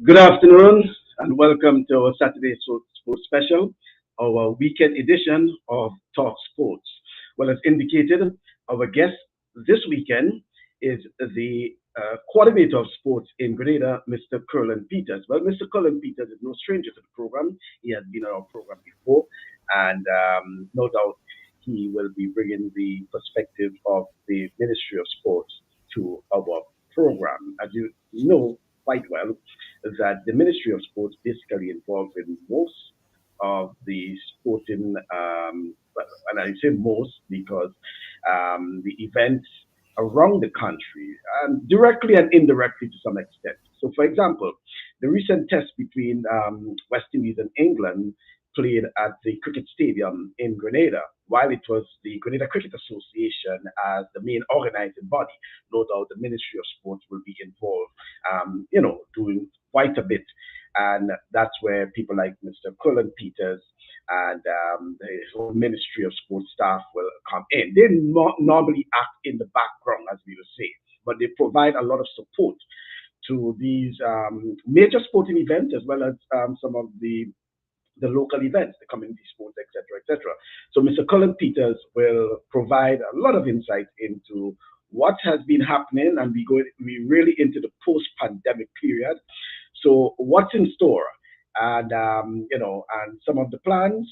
Good afternoon and welcome to our Saturday Sports Special, our weekend edition of Talk Sports. Well, as indicated, our guest this weekend is the coordinator of sports in Grenada, Mr. Kerlon Peters. Well, Mr. Kerlon Peters is no stranger to the program. He has been on our program before, and no doubt he will be bringing the perspective of the Ministry of Sports to our program. As you know quite well, that the Ministry of Sports basically involved in most of the sporting, and I say most because the events around the country, directly and indirectly to some extent. So, for example, the recent test between West Indies and England played at the cricket stadium in Grenada. While it was the Grenada Cricket Association as the main organizing body, no doubt the Ministry of Sports will be involved, doing quite a bit. And that's where people like Mr. Cullen Peters and the whole Ministry of Sports staff will come in. They normally act in the background, as we would say, but they provide a lot of support to these major sporting events as well as some of the local events, the community sports, etc., etc. So Mr. Colin Peters will provide a lot of insight into what has been happening, and we really into the post-pandemic period. So what's in store, and and some of the plans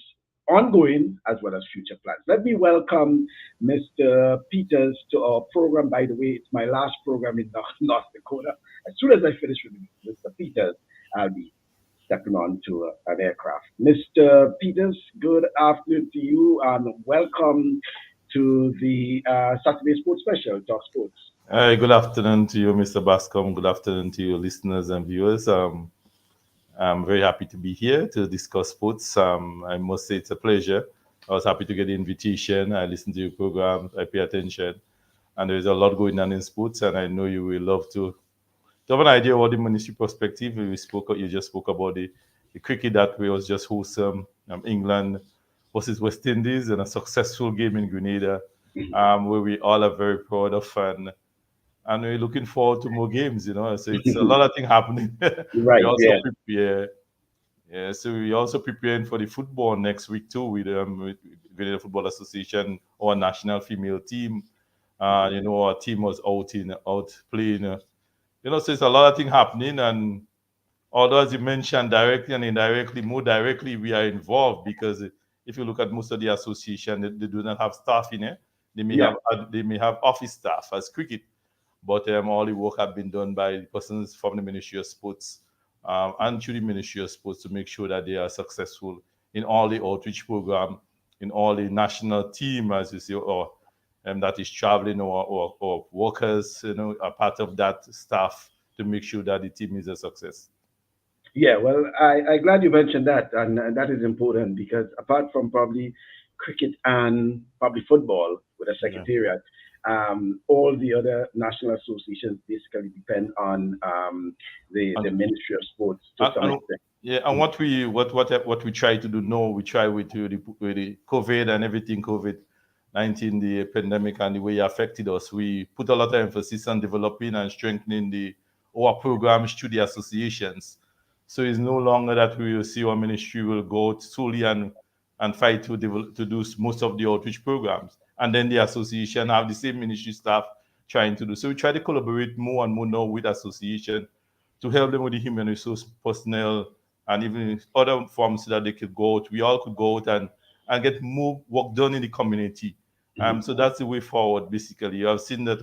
ongoing as well as future plans. Let me welcome Mr. Peters to our program. By the way, it's my last program in North Dakota. As soon as I finish with Mr. Peters, I'll be stepping on to an aircraft. Mr. Peters, good afternoon to you and welcome to the Saturday Sports Special, Talk Sports. Hi, good afternoon to you, Mr. Bascom. Good afternoon to your listeners and viewers. I'm very happy to be here to discuss sports. I must say it's a pleasure. I was happy to get the invitation. I listen to your program. I pay attention. And there's a lot going on in sports, and I know you will love to have an idea about the ministry perspective. You just spoke about the cricket that was just wholesome. England versus West Indies and a successful game in Grenada, where we all are very proud of, and we're looking forward to more games. So it's a lot of things happening. we Right, also yeah. prepare, yeah. So we're also preparing for the football next week too with Grenada Football Association, our national female team. Our team was out playing. So it's a lot of things happening, and although as you mentioned, directly and indirectly, more directly we are involved because if you look at most of the association, they do not have staff in it. Yeah. They may have office staff as cricket, but all the work have been done by persons from the Ministry of Sports and through the Ministry of Sports to make sure that they are successful in all the outreach program, in all the national team, as you see, or that is traveling or workers, are part of that staff to make sure that the team is a success. Yeah, well, I glad you mentioned that, and that is important because apart from probably cricket and probably football with a Yeah. secretariat, all the other national associations basically depend on the And, Ministry of Sports to and, some and extent. yeah, and what we try to do now, we try with the COVID and everything, COVID-19, the pandemic and the way it affected us. We put a lot of emphasis on developing and strengthening our programs through the associations. So it's no longer that we will see our ministry will go out solely and fight to do most of the outreach programs. And then the association have the same ministry staff trying to do. So we try to collaborate more and more now with association to help them with the human resource personnel and even other forms so that they could go out. We all could go out and get more work done in the community. Mhm. So that's the way forward, basically. I've seen that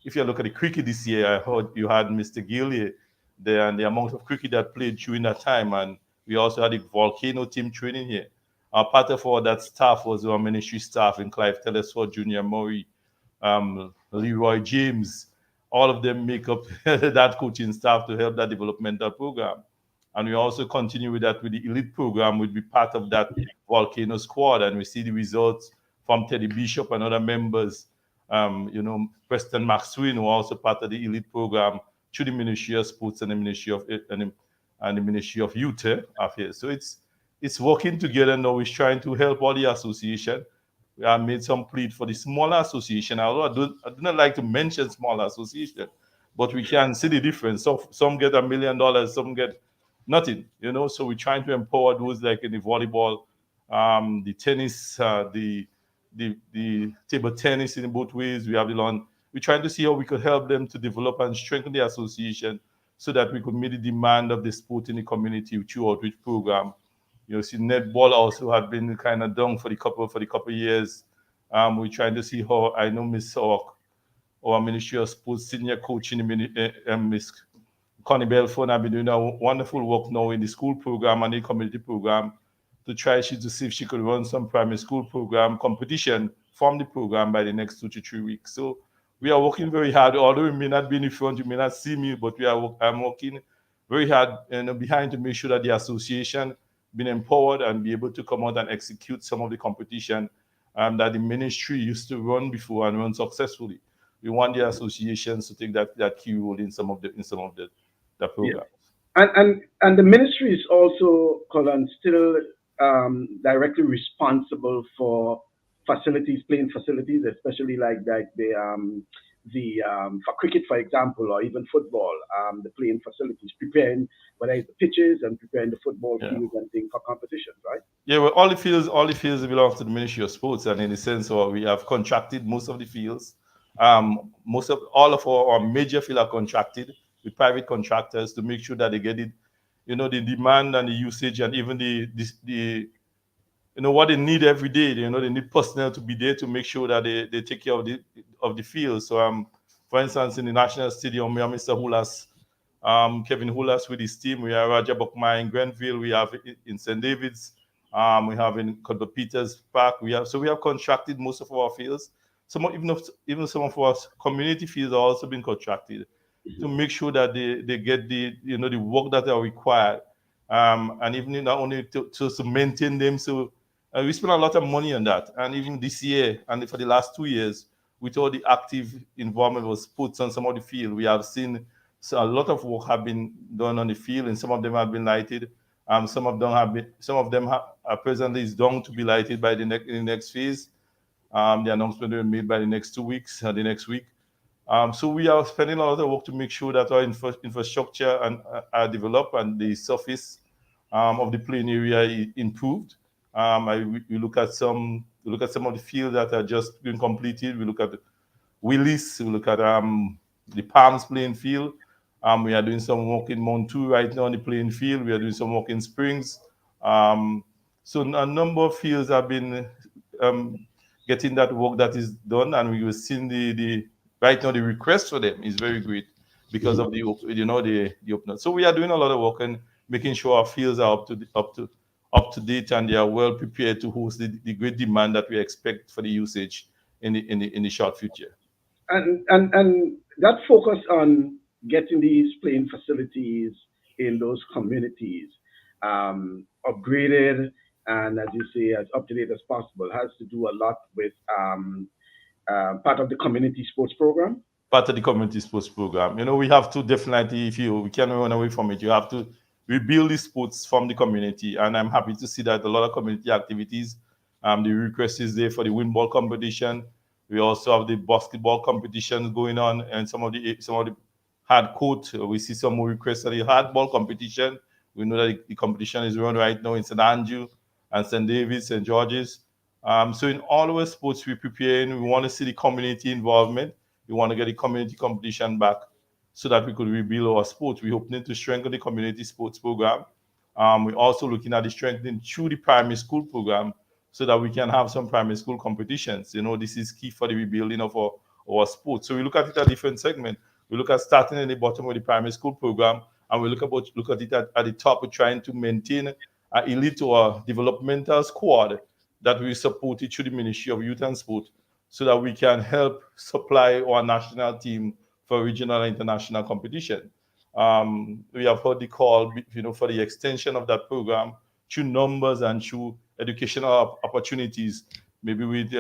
if you look at the cricket this year, I heard you had Mr. Gillier there and the amount of cricket that played during that time. And we also had the Volcano team training here. Part of all that staff was our ministry staff in Clive Telesford, Junior Murray, Leroy James. All of them make up that coaching staff to help that developmental program. And we also continue with that with the elite program, would be part of that volcano squad. And we see the results from Teddy Bishop and other members. Preston Maxwin, who are also part of the elite program through the Ministry of Sports and the Ministry of and the Ministry of Youth Affairs. So it's working together now. We're trying to help all the association. We have made some plea for the smaller association. Although I do not like to mention smaller association but we can see the difference. So some get $1 million, some get nothing, you know. So we're trying to empower those like in the volleyball, the tennis, the table tennis in both ways. We have the lawn. We're trying to see how we could help them to develop and strengthen the association so that we could meet the demand of the sport in the community through outreach program. You know, see, netball also had been kind of down for the couple years. We're trying to see how I know Miss Hawk, our Ministry of Sports senior coach in the Miss Connie Belfort have been doing a wonderful work now in the school program and the community program to try to see if she could run some primary school program competition from the program by the next 2 to 3 weeks. So we are working very hard. Although we may not be in the front, you may not see me, but I'm working very hard, you know, behind to make sure that the association been empowered and be able to come out and execute some of the competition that the ministry used to run before and run successfully. We want the associations to take that key role in the Yeah. programs. And the ministry is also, Colin, still directly responsible for facilities, playing facilities, especially like the for cricket, for example, or even football, the playing facilities, preparing whether it's the pitches and preparing the football Yeah. fields and things for competitions, right? Yeah, well, all the fields belong to the Ministry of Sports, and in the sense where we have contracted most of the fields. Most of all of our major fields are contracted with private contractors to make sure that they get it, you know, the demand and the usage and even the you know what they need every day. You know, they need personnel to be there to make sure that they take care of the field. So for instance, in the National Stadium, we have Mr. Hulas, Kevin Hulas with his team. We have Raja Bokma in Grenville. We have in St. David's. We have in Kerlon Peters Park. We have contracted most of our fields. Even some of our community fields are also been contracted to make sure that they get the work that are required, and even not only to maintain them. So we spend a lot of money on that, and even this year and for the last 2 years, with all the active involvement of sports on some of the field, we have seen a lot of work have been done on the field, and some of them have been lighted. Some of them are presently is done to be lighted by in the next phase. The announcement will be made by the next 2 weeks, the next week. So we are spending a lot of work to make sure that our infrastructure are developed and the surface of the playing area is improved. We look at some of the fields that are just being completed. We look at Willis. We look at the Palms playing field. We are doing some work in Montu right now on the playing field. We are doing some work in Springs. So a number of fields have been um, getting that work that is done, and we will see the right now the request for them is very great because of the opener. So we are doing a lot of work and making sure our fields are up to date and they are well prepared to host the great demand that we expect for the usage in the short future. And that focus on getting these playing facilities in those communities upgraded and, as you say, as up to date as possible has to do a lot with part of the community sports program. Part of the community sports program. You know, we have to definitely, if we can't run away from it, you have to rebuild the sports from the community. And I'm happy to see that a lot of community activities, the request is there for the windball competition. We also have the basketball competitions going on, and some of the hard court. We see some more requests for the hardball competition. We know that the competition is run right now in St. Andrew and St. David's, St. George's. So in all our sports we're preparing, we want to see the community involvement. We want to get the community competition back so that we could rebuild our sport. We're hoping to strengthen the community sports program. We're also looking at the strengthening through the primary school program so that we can have some primary school competitions. You know, this is key for the rebuilding of our sport. So we look at it at different segments. We look at starting at the bottom of the primary school program, and we look at it at the top. We're trying to maintain an elite or developmental squad that we support it through the Ministry of Youth and Sport so that we can help supply our national team for regional and international competition. We have heard the call, for the extension of that program through numbers and through educational opportunities, maybe with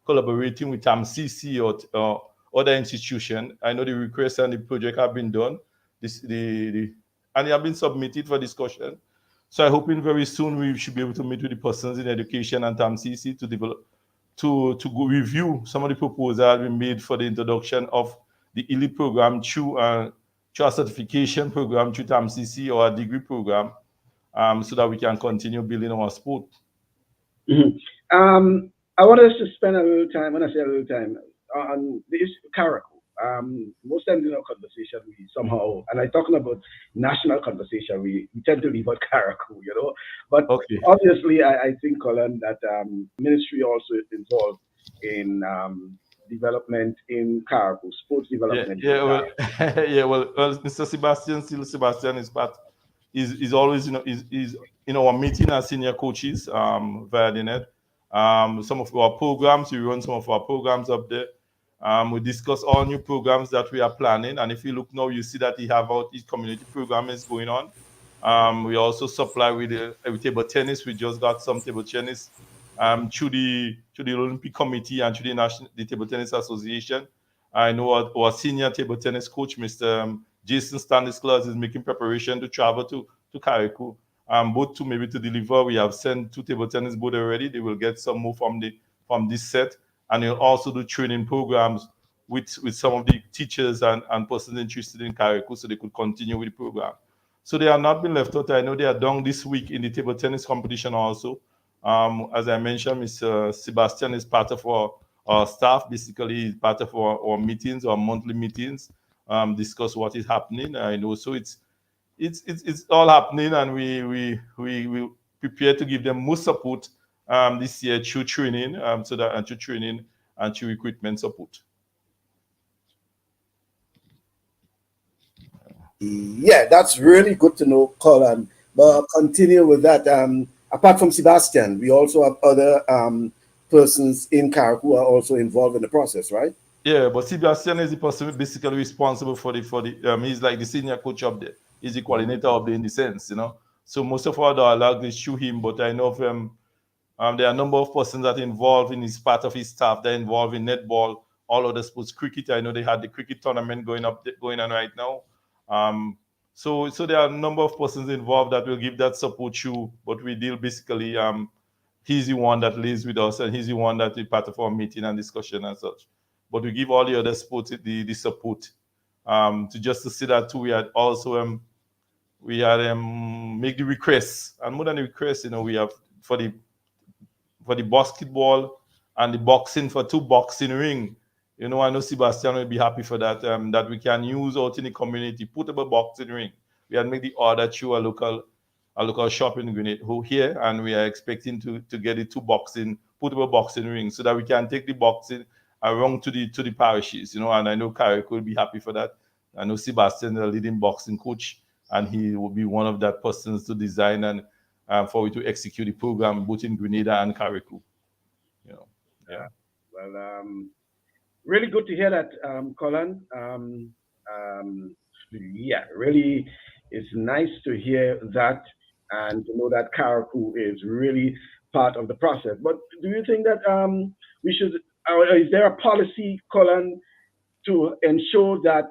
collaborating with TAMCC or other institution. I know the request and the project have been done, and they have been submitted for discussion. So I'm hoping very soon we should be able to meet with the persons in education and TAMCC to develop to go review some of the proposals we made for the introduction of the elite program through a certification program, through TAMCC or a degree program, so that we can continue building our sport. Mhm. I want us to spend a little time, when I say a little time, on the issue of Karakou. Most times in our conversation, we somehow, and I'm talking about national conversation, we tend to leave out Karakou, you know. But Okay. obviously, I think, Colin, that ministry also is involved in development in Karakou, sports Yeah, development in yeah, well, Karakou. yeah, well, Mr. Sebastian, still Sebastian is part, is always, is in our meeting as senior coaches, via the net. Some of our programs, we run some of our programs up there. We discuss all new programs that we are planning, and if you look now, you see that we have our each community program is going on. We also supply with table tennis. We just got some table tennis through the Olympic Committee and through the Table Tennis Association. I know our senior table tennis coach, Mr. Jason Stanislas, is making preparation to travel to Carriacou, both to maybe to deliver. We have sent 2 table tennis board already. They will get some more from this set, and they'll also do training programs with some of the teachers and persons interested in Carriacou, so they could continue with the program. So they have not been left out. I know they are done this week in the table tennis competition also. As I mentioned, Mr. Sebastian is part of our staff. Basically, he's part of our meetings, our monthly meetings, discuss what is happening. I know, so it's all happening, and we prepare to give them more support this year through training, so that and through training and through equipment support. Yeah, that's really good to know, Colin. But continue with that. Apart from Sebastian, we also have other persons in CAR who are also involved in the process, right? Yeah, but Sebastian is the person basically responsible for the he's like the senior coach up there. He's the coordinator up there in the sense. So most of our dialogue is through him, but I know of there are a number of persons that are involved in his part of his staff. They're involved in netball, all other sports, cricket. I know they had the cricket tournament going on right now. Um, so there are a number of persons involved that will give that support to, but we deal basically. He's the one that lives with us, and he's the one that is part of our meeting and discussion and such. But we give all the other sports the support. To just to see that too, we had make the requests, and more than the requests, we have for the basketball and the boxing, for 2 boxing ring. I know Sebastian will be happy for that. That we can use out in the community portable boxing ring. We had made the order through a local shop in Grenada here, and we are expecting to get the portable boxing rings, so that we can take the boxing around to the parishes. And I know Carrick will be happy for that. I know Sebastian, the leading boxing coach, and he will be one of that persons to design and for we to execute the program both in Grenada and Carriacou. Yeah. Well, really good to hear that, Colin. Um, yeah, really, it's nice to hear that and to know that Karakou is really part of the process. But do you think that we should, or is there a policy, Colin, to ensure that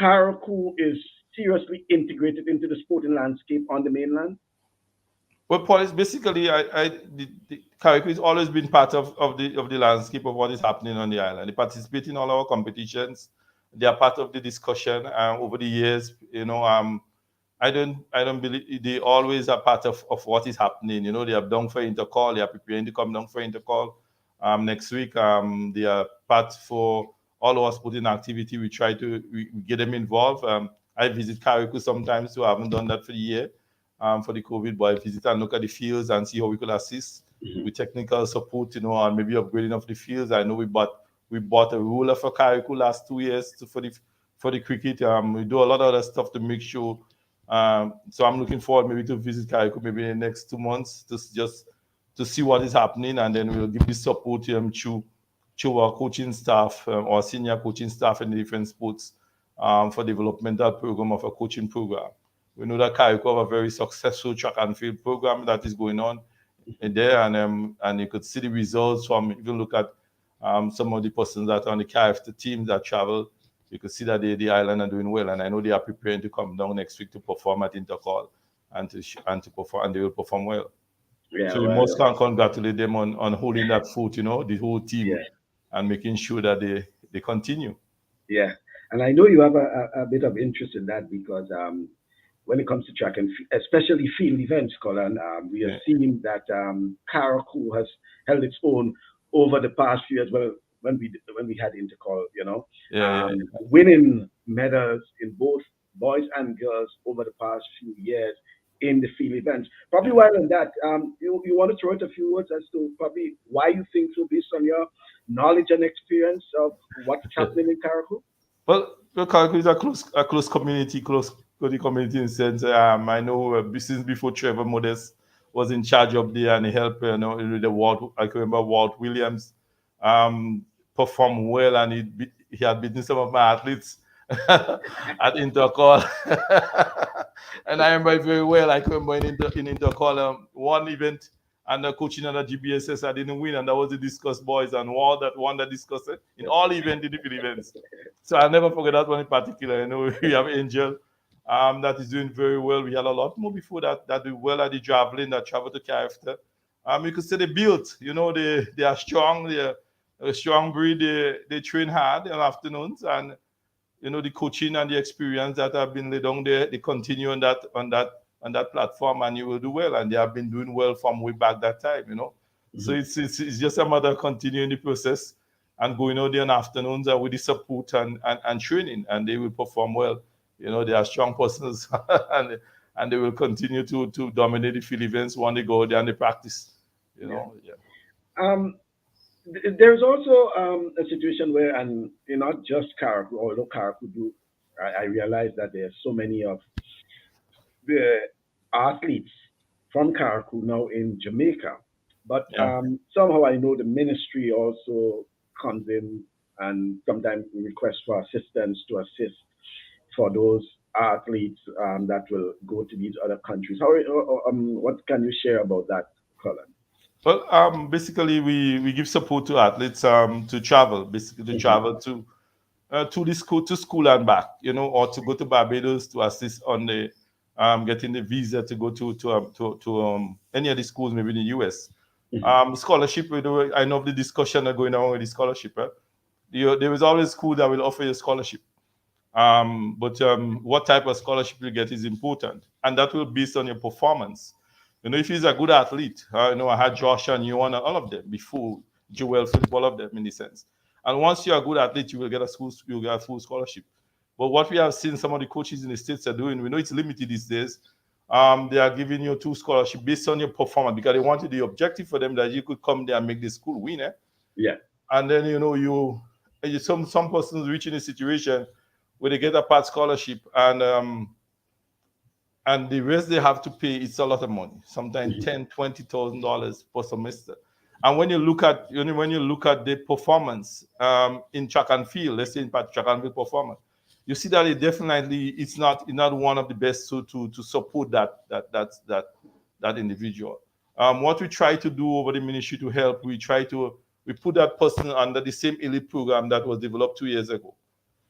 Karakou is seriously integrated into the sporting landscape on the mainland? Well, Paul, is basically the Carriacou has always been part of the landscape of what is happening on the island. They participate in all our competitions. They are part of the discussion over the years. I don't believe they always are part of what is happening. They have done for Intercall. They are preparing to come down for Intercall next week. They are part for all our sporting activity. We try to we get them involved. I visit Carriacou sometimes, so I haven't done that for the year for the COVID, but I visit and look at the fields and see how we could assist Mhm. with technical support, and maybe upgrading of the fields. I know we bought a ruler for Carriacou last 2 years for the cricket. We do a lot of other stuff to make sure. So I'm looking forward maybe to visit Carriacou maybe in the next 2 months to see what is happening, and then we'll give the support to our coaching staff, our senior coaching staff in the different sports for developmental program of a coaching program. We know that Carriacou have a very successful track and field program that is going on in there, and you could see the results from, if you look at some of the persons that are on the CAF, teams that travel, you could see that the island are doing well, and I know they are preparing to come down next week to perform at Intercall and to perform, and they will perform well. Yeah, So we well, must congratulate them on holding that foot, the whole team, yeah, and making sure that they continue. yeah. And I know you have a bit of interest in that because when it comes to track and especially field events, Colin, we have Yeah, seen that Karakou has held its own over the past few years. Well, when we had Intercol, yeah, yeah, winning medals in both boys and girls over the past few years in the field events. Probably yeah. while on that, you want to throw out a few words as to probably why you think so, based on your knowledge and experience of what's happening in Karakou? Well, Calgary is a close community, close to the community in the sense. I know since before Trevor Modest was in charge of there and he helped, with the Walt. I can remember Walt Williams um, performed well and he had beaten some of my athletes at Intercall. And I remember it very well. I can remember in Intercall, one event and the coaching under GBSS, I didn't win, and that was the discus boys and Walt that won the discus in all events, in different events. So I'll never forget that one in particular. We have Angel that is doing very well. We had a lot more before that do well at the javelin that travel to Carafter. You could say they built, they are strong, they're a strong breed, they train hard in the afternoons, and the coaching and the experience that have been laid down there, they continue on that platform, and you will do well. And they have been doing well from way back that time. So Mhm. it's just a matter of continuing the process and going out there in afternoons with the support and training, and they will perform well. They are strong persons, and they will continue to dominate the field events when they go out there and they practice. Yeah. Yeah. Um, there's also a situation where, and not just Karakou, although Karakou do, I realize that there's so many of the athletes from Karakou now in Jamaica. But Yeah. somehow I know the ministry also comes in and sometimes requests for assistance to assist for those athletes that will go to these other countries. What can you share about that, Colin? Well, basically, we give support to athletes to travel, basically to Hmm. travel to the school and back, or to go to Barbados to assist on the getting the visa to go to any of the schools, maybe in the US. Hmm. Scholarship, I know the discussion are going on with the scholarship. Right? There is always school that will offer you a scholarship. But what type of scholarship you get is important, and that will be based on your performance. If he's a good athlete, I had Josh and you and all of them before, Joel, Philip, all of them in the sense. And once you're a good athlete, you'll get a full scholarship. But what we have seen some of the coaches in the states are doing, we know it's limited these days. They are giving you two scholarships based on your performance because they wanted the objective for them that you could come there and make the school win. Yeah. And then some persons reaching a situation where they get a part scholarship and the rest they have to pay, it's a lot of money, sometimes Hmm. $10,000-$20 per semester. And when you look at the performance in track and field, let's say in track and field performance, you see that it's not one of the best to support that individual. What we try to do over the ministry to help, we put that person under the same elite program that was developed 2 years ago.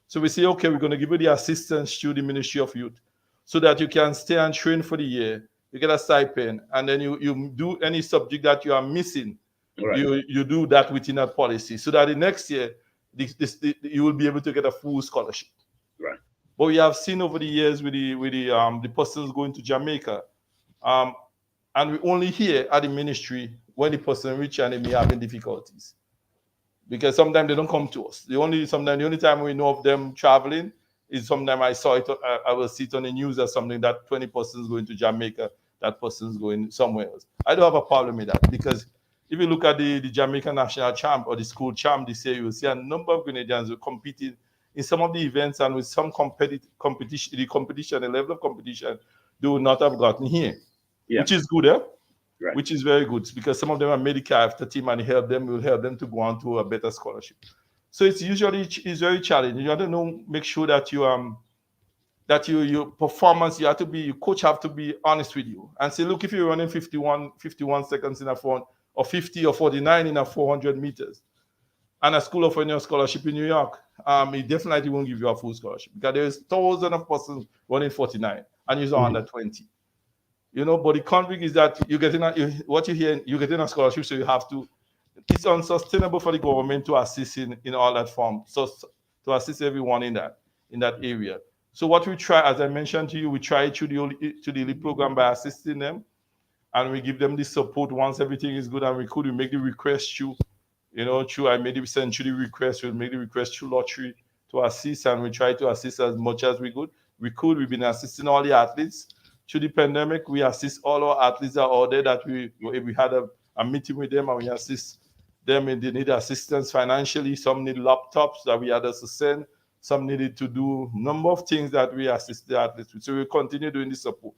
So we say, okay, we're going to give you the assistance through the Ministry of Youth so that you can stay and train for the year. You get a stipend, and then you do any subject that you are missing. Right. You do that within that policy so that the next year you will be able to get a full scholarship. Right. But we have seen over the years with the persons going to Jamaica, um, and we only hear at the ministry when the person reach and they may having difficulties because sometimes they don't come to us. The only time we know of them traveling is sometimes I will see it on the news or something that 20 persons going to Jamaica, that person's going somewhere else. I don't have a problem with that because if you look at the Jamaican national champ or the school champ this year, you will see a number of Grenadians who competed in some of the events and with some competition, the level of competition they would not have gotten here, Yeah. which is good, eh? Right. Which is very good because some of them are medical after team and will help them to go on to a better scholarship. So it's very challenging. You have to make sure that your performance, your coach have to be honest with you and say, look, if you're running 51 seconds in a 4 or 50 or 49 in a 400 meters and a school offering you a scholarship in New York, it definitely won't give you a full scholarship because there's thousands of persons running 49 and you're Hmm. under 20. But the conflict is that you're getting a scholarship, so you have to. It's unsustainable for the government to assist in all that form, so to assist everyone in that. in that area. So what we try, as I mentioned to you, we try to the elite program by assisting them, and we give them the support once everything is good, and we make the request through, I made the send through the request, we'll make the request through lottery to assist, and we try to assist as much as we could. We've been assisting all the athletes through the pandemic. We assist all our athletes that are out there that we had a meeting with them, and we assist them if they need assistance financially. Some need laptops that we had us to send. Some needed to do number of things that we assist the athletes with. So we continue doing the support.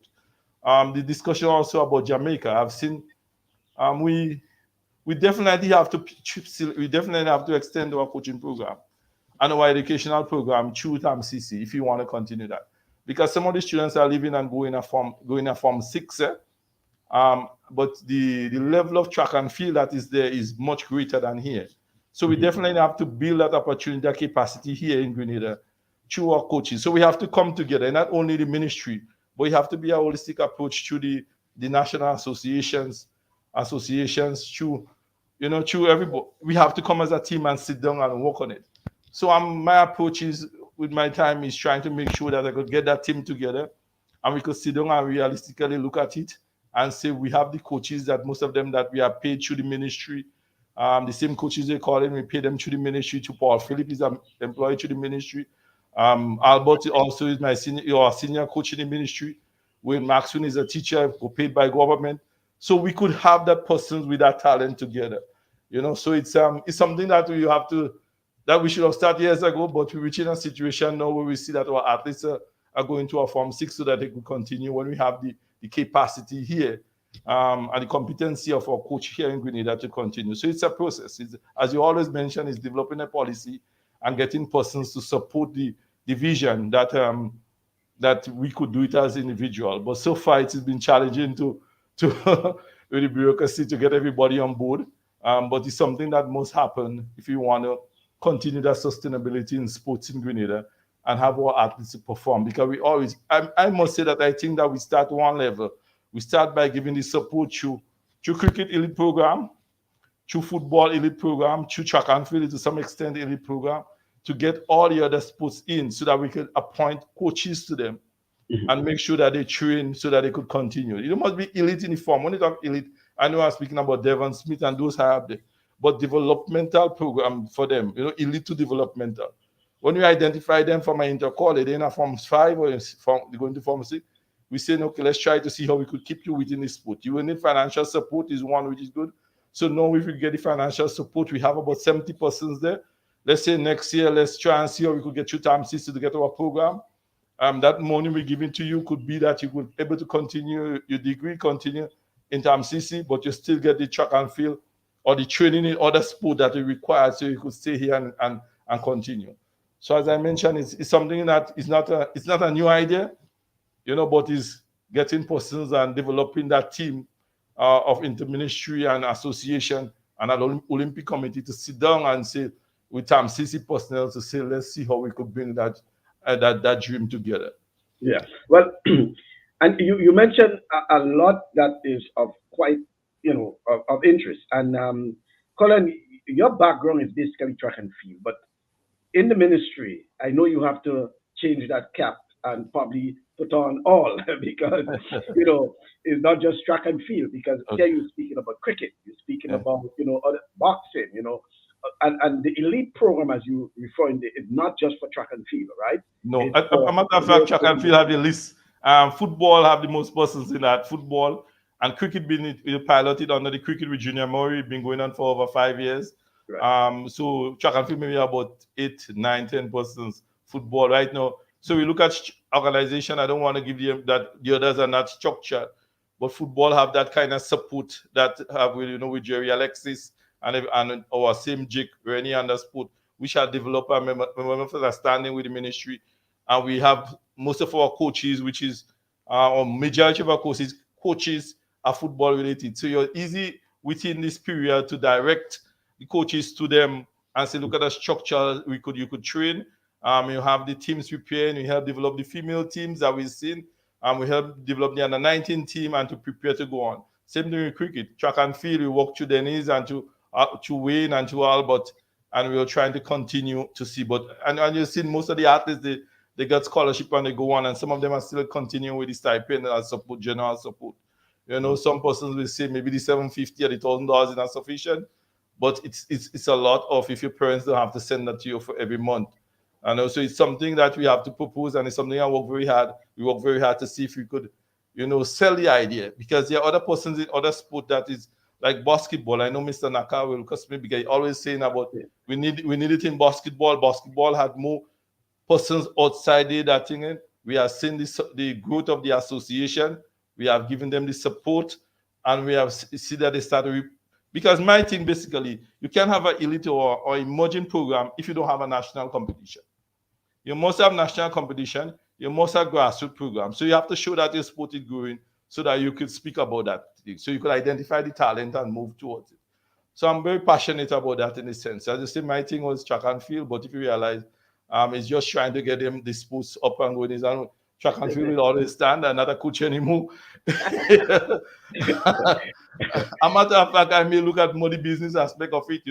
The discussion also about Jamaica. I've seen we definitely have to extend our coaching program and our educational program through TAMCC if you want to continue that. Because some of the students are leaving and going a form 6, but the level of track and field that is there is much greater than here. So we definitely have to build that opportunity, that capacity here in Grenada through our coaches. So we have to come together, not only the ministry, but we have to be a holistic approach through the national associations through everybody. We have to come as a team and sit down and work on it. So my approach is with my time is trying to make sure that I could get that team together and we could sit down and realistically look at it and say we have the coaches that most of them that we are paid through the ministry. The same coaches they call in, we pay them through the ministry. To Paul Philip is an employee through the ministry. Albert also is my senior coach in the ministry. When Maxwell is a teacher, paid by government. So we could have that person with that talent together. So it's something that we should have started years ago, but we're reaching a situation now where we see that our athletes are going to a Form 6 so that they could continue when we have the capacity here and the competency of our coach here in Grenada to continue. So it's a process. As you always mention, it's developing a policy and getting persons to support the vision that we could do it as individual. But so far it has been challenging to with the bureaucracy to get everybody on board. But it's something that must happen if you want to continue that sustainability in sports in Grenada and have our athletes to perform. Because I must say that I think that we start one level. We start by giving the support through cricket elite program, through football elite program, through track and field to some extent elite program, to get all the other sports in so that we can appoint coaches to them and make sure that they train so that they could continue. You must be elite in the form. When you talk elite, I know I'm speaking about Devon Smith and those have there, but developmental program for them, elite to developmental. When we identify them from an intercollege, they're in a Form 5 or they're going to Form 6, we say, okay, let's try to see how we could keep you within this sport. You will need financial support is one, which is good. So now if we get the financial support, we have about 70 persons there. Let's say next year, let's try and see how we could get you TAMCC to get our program. That money we're giving to you could be that you could be able to continue your degree, continue in TAMCC, but you still get the track and field or the training in other sport that you require so you could stay here and continue. So as I mentioned, it's something that is not a new idea, but is getting persons and developing that team of interministry and association and an Olympic committee to sit down and say with TAMCC personnel to say, let's see how we could bring that dream together. Yeah. Well, and you mentioned a lot that is of quite, of interest. And Colin, your background is basically track and field, but in the ministry, I know you have to change that cap and probably put on all because it's not just track and field. Because here you're speaking about cricket, you're speaking about other boxing, and the elite program, as you referring, is not just for track and field, right? No, a matter of fact, track and field have the list. Football have the most persons in that. Football and cricket being piloted under the Cricket with Junior Murray, been going on for over 5 years. Right. So track and field maybe about 8, 9, 10 persons. Football right now. So we look at organization. I don't want to give you that the others are not structured, but football have that kind of support that have with Jerry Alexis and our same Jake Rennie and the sport. We shall develop a memorandum understanding with the ministry, and we have most of our coaches, which is or majority of our coaches are football related. So you're easy within this period to direct the coaches to them and say, look at the structure you could train. You have the teams preparing, we help develop the female teams that we've seen, we help develop the under-19 team and to prepare to go on. Same thing with cricket, track and field, we walk to Denise and to Wayne and to Albert, and we are trying to continue to see. And you've seen most of the athletes, they get scholarship and they go on, and some of them are still continuing with the stipend as support, general support. Some persons will say maybe the $750 or the $1,000 is not sufficient, but it's a lot of if your parents don't have to send that to you for every month. And also it's something that we have to propose, and it's something I work very hard. We work very hard to see if we could, sell the idea, because there are other persons in other sport that is like basketball. I know Mr. Naka will customer because he always saying about we need it in basketball. Basketball had more persons outside there that thing. We have seen the growth of the association. We have given them the support, and we have see that they start to because my thing basically, you can't have an elite or emerging program if you don't have a national competition. You must have national competition. You must have grassroots programs. So you have to show that your sport is growing so that you could speak about that thing. So you could identify the talent and move towards it. So I'm very passionate about that in a sense. As I say, my thing was track and field, but if you realize it's just trying to get them the sports up and going. Track and field will always stand and not a coach anymore. A matter of fact, I may look at more the business aspect of it,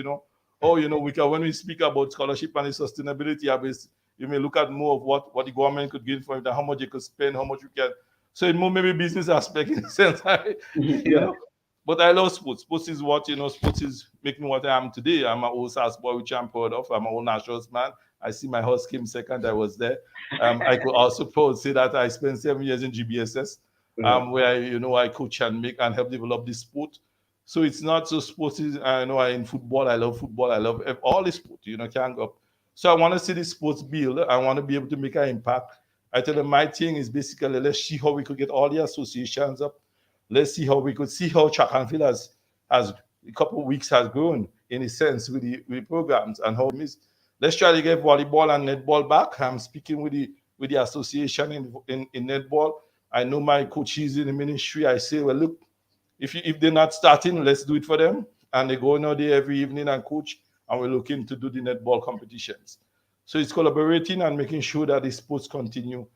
when we speak about scholarship and sustainability, you may look at more of what the government could give for it, how much you could spend, how much you can. So it more maybe business aspect in a sense, But I love sports. Sports is what, sports is making me what I am today. I'm an old South boy, which I'm proud of. I'm an old Nationals man. I see my horse came second. I was there. I could also proud say that I spent 7 years in GBSS, where, I coach and make and help develop this sport. So it's not so sports is, in football, I love football. I love all the sport, can't go up. So I want to see the sports build. I want to be able to make an impact. I tell them my thing is basically, let's see how we could get all the associations up. Let's see how we could see how track and field has a couple of weeks has grown in a sense with the programs and how it is. Let's try to get volleyball and netball back. I'm speaking with the association in netball. I know my coaches in the ministry. I say, well, look, if they're not starting, let's do it for them. And they go out there every evening and coach, and we're looking to do the netball competitions. So it's collaborating and making sure that the sports continue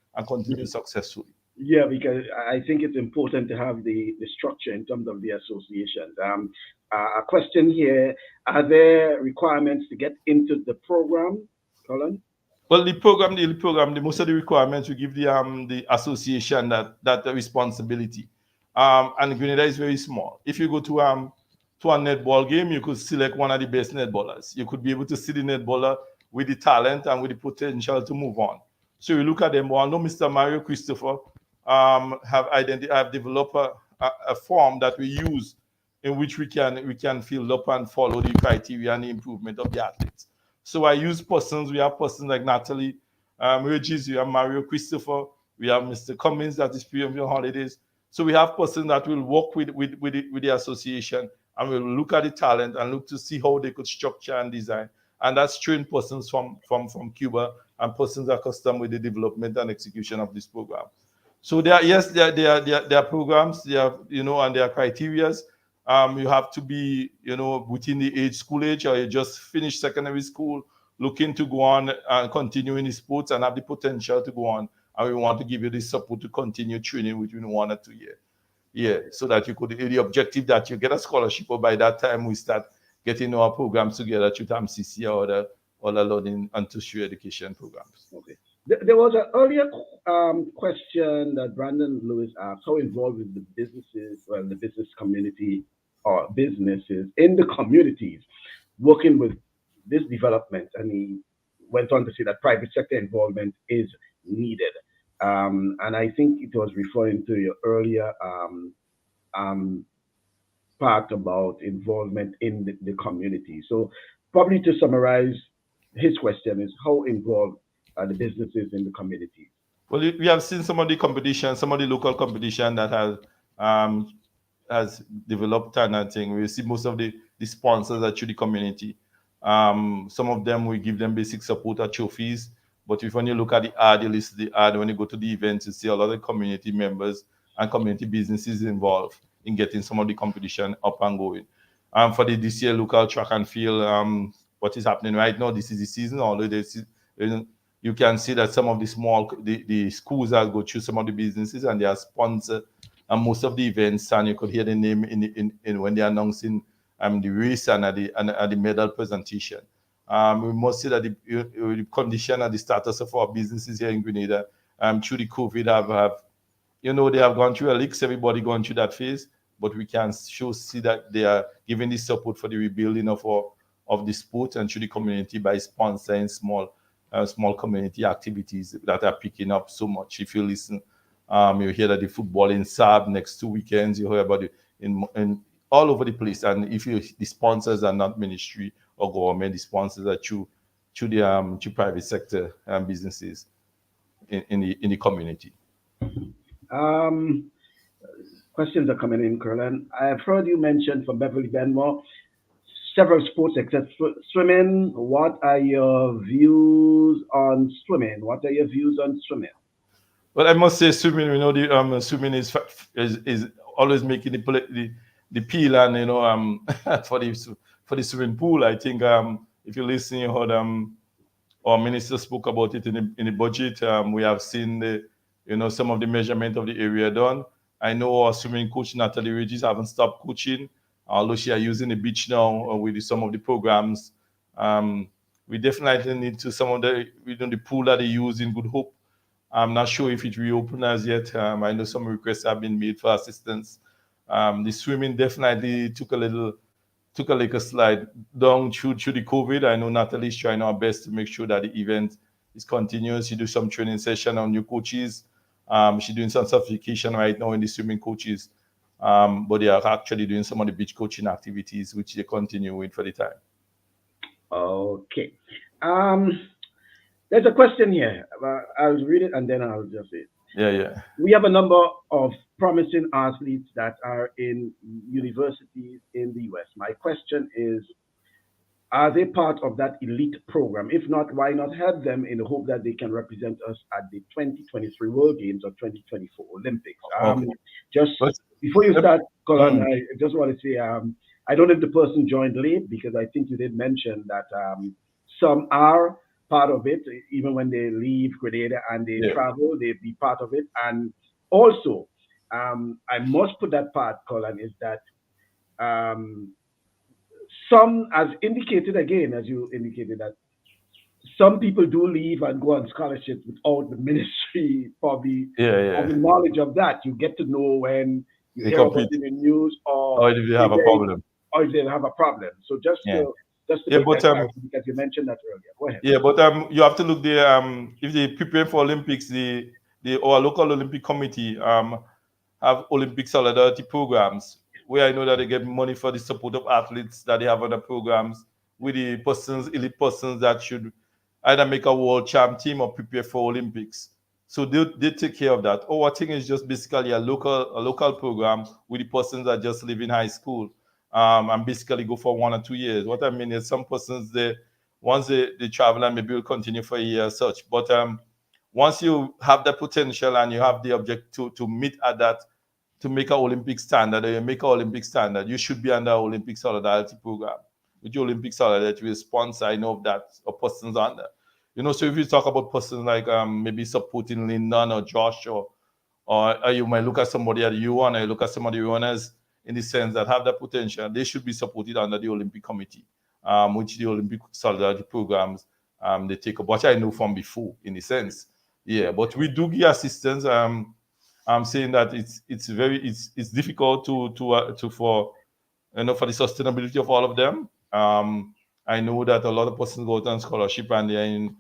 successfully. Yeah, because I think it's important to have the structure in terms of the associations. A question here: are there requirements to get into the program, Colin? Well, the program, the most of the requirements we give the association that responsibility. And Grenada is very small. If you go to a netball game, you could select one of the best netballers. You could be able to see the netballer with the talent and with the potential to move on. So you look at them. Well, I know Mr. Mario Christopher have developed a form that we use in which we can fill up and follow the criteria and the improvement of the athletes. So I use persons. We have persons like Natalie Regis, we have Mario Christopher, we have Mr. Cummins that is premium holidays. So we have persons that will work with the association and will look at the talent and look to see how they could structure and design. And that's trained persons from Cuba and persons accustomed with the development and execution of this program. So there are programs, there are, and there are criterias. You have to be, within the school age, or you just finished secondary school, looking to go on and continue in the sports and have the potential to go on. And we want to give you the support to continue training within 1 or 2 years. Yeah, so that you could, the objective that you get a scholarship, or by that time we start getting our programs together through MCC or the learning and tertiary education programs. Okay. There was an earlier question that Brandon Lewis asked: how involved with the businesses, the business community, or businesses in the communities working with this development? And he went on to say that private sector involvement is needed. And I think it was referring to your earlier part about involvement in the community. So probably to summarize, his question is: how involved are the businesses in the community? Well, we have seen some of the competition, some of the local competition that has developed and I think we see most of the sponsors are through the community. Some of them we give them basic support at trophies, but if when you look at the ad, you list the ad, when you go to the events, you see a lot of community members and community businesses involved in getting some of the competition up and going. For this year local track and field, what is happening right now, this is the season, although you can see that some of the schools that go through some of the businesses and they are sponsored and most of the events, and you could hear the name in when they're announcing the race and at the medal presentation. We must say that the condition and the status of our businesses here in Grenada through the COVID they have gone through a leaks, everybody gone through that phase, but we can see that they are giving the support for the rebuilding of the sport and through the community by sponsoring small community activities that are picking up so much. If you listen, you hear that the football in SAB next 2 weekends, you hear about it in all over the place. And if the sponsors are not ministry or government, the sponsors are through the private sector businesses in the community. Questions are coming in, Kerlon. I've heard you mention from Beverly Benmore several sports except swimming. What are your views on swimming? Well, I must say swimming. The swimming is always making the peel, and for the swimming pool. I think if you listen, you heard our minister spoke about it in the budget. We have seen some of the measurement of the area done. I know our swimming coach Natalie Regis haven't stopped coaching, although she are using the beach now with some of the programs. We definitely need to some of the pool that they use in Good Hope. I'm not sure if it reopened as yet. I know some requests have been made for assistance. The swimming definitely took a slide down through the COVID. I know Natalie's trying her best to make sure that the event is continuous. She do some training session on new coaches. She's doing some certification right now in the swimming coaches. But they are actually doing some of the beach coaching activities, which they continue with for the time. Okay. There's a question here. I'll read it and then I'll just say it. Yeah. We have a number of promising athletes that are in universities in the US. My question is, are they part of that elite program? If not, why not have them in the hope that they can represent us at the 2023 World Games or 2024 Olympics? Just before you start, Kerlon, I just want to say, I don't know if the person joined late because I think you did mention that some are part of it, even when they leave Grenada and they travel, they be part of it. And also, I must put that part, Kerlon, is that some, as indicated again, as you indicated, that some people do leave and go on scholarships without the ministry probably having knowledge of that. You get to know when you hear about it in the news or if you have a problem. Or if they have a problem. So just to because you mentioned that earlier. Go ahead. Yeah, but you have to look there. If they prepare for Olympics, our local Olympic committee have Olympic solidarity programs where I know that they get money for the support of athletes that they have other programs with the elite persons that should either make a world champ team or prepare for Olympics. So they take care of that. Our thing is just basically a local program with the persons that just live in high school. And basically go for 1 or 2 years. What I mean is some persons once they travel and maybe will continue for a year as such. But once you have the potential and you have the objective to meet at that, to make an Olympic standard, or you make an Olympic standard, you should be under Olympic Solidarity Program. With the Olympic Solidarity, we sponsor, I know of that, or persons under. So if you talk about persons like maybe supporting Lyndon or Josh, or you might look at somebody at U1, or you look at some of the runners in the sense that have the potential, they should be supported under the Olympic Committee, which the Olympic Solidarity Programs they take up, which I know from before, in a sense. Yeah, but we do give assistance. I'm saying that it's difficult for the sustainability of all of them. I know that a lot of persons go on scholarship and they're in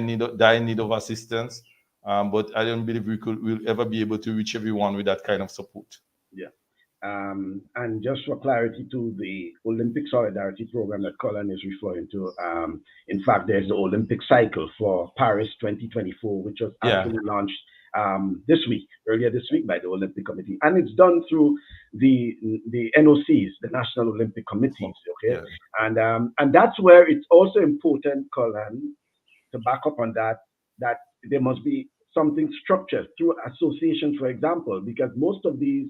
need of assistance. But I don't believe we'll ever be able to reach everyone with that kind of support. Yeah. And just for clarity to the Olympic Solidarity Program that Kerlon is referring to, in fact, there's the Olympic cycle for Paris 2024, which was actually launched earlier this week by the Olympic Committee. And it's done through the NOCs, the National Olympic Committees, okay? Yeah. And that's where it's also important, Kerlon, to back up on that there must be something structured through associations, for example, because most of these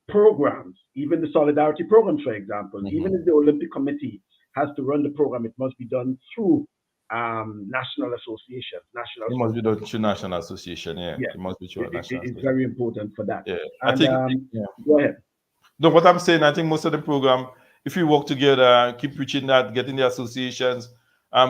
programs, even the solidarity programs, for example, even if the Olympic Committee has to run the program, it must be done through national associations. It must be done through national association, It must be through national association. It's very important for that. Yeah. And, go ahead. No, what I'm saying, I think most of the program, if we work together, keep preaching that, getting the associations,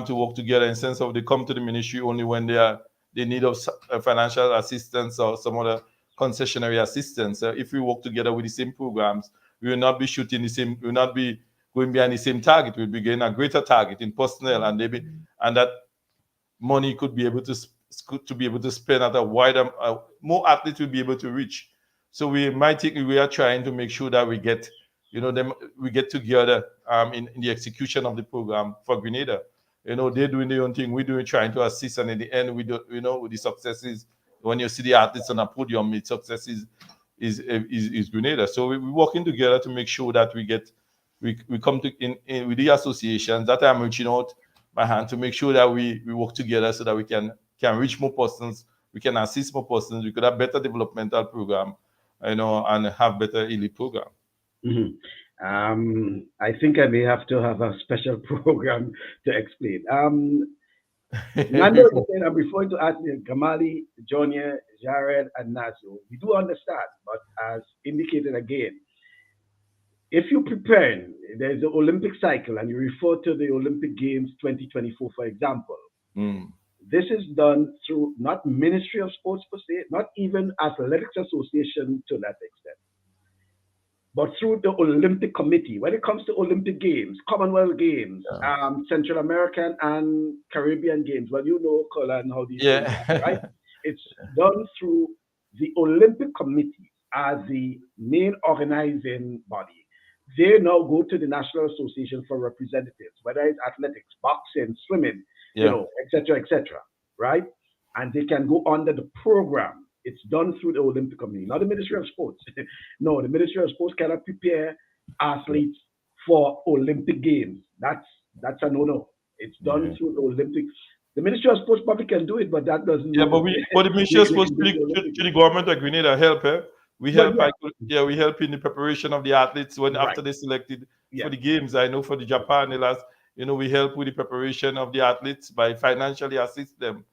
to work together in sense of they come to the ministry only when they need of financial assistance or some other concessionary assistance. If we work together with the same programs, we will not be shooting the same. We will not be going behind the same target. We'll be getting a greater target in personnel, and that money could be able to be able to spend at a wider, more athletes will be able to reach. So we are trying to make sure that we get, we get together in the execution of the program for Grenada. They're doing their own thing. We're doing trying to assist, and in the end, we do, with the successes. When you see the athletes on a podium, the success is Grenada. So we're working together to make sure that we come to in with the associations that I'm reaching out my hand to make sure that we work together so that we can reach more persons, we can assist more persons, we could have better developmental program, and have better elite program. I think I may have to have a special program to explain. Nando, I'm referring to Anthony, Gamali, Jonia, Jared, and Nazo. We do understand, but as indicated again, if you prepare, there's the Olympic cycle, and you refer to the Olympic Games 2024, for example. This is done through not Ministry of Sports per se, not even Athletics Association to that extent, but through the Olympic Committee. When it comes to Olympic Games, Commonwealth Games, Central American and Caribbean Games, well, Kerlon, how these things are, right? It's done through the Olympic Committee as the main organizing body. They now go to the National Association for representatives, whether it's athletics, boxing, swimming, et cetera, right? And they can go under the program. It's done through the Olympic Committee, not the Ministry of Sports. No, the Ministry of Sports cannot prepare athletes for Olympic Games. That's a no-no. It's done through the Olympics. The Ministry of Sports probably can do it, but that doesn't. Yeah, but the Ministry of Sports to the government of Grenada help. We help. We help in the preparation of the athletes after they selected for the games. I know for the Japan, the last, we help with the preparation of the athletes by financially assist them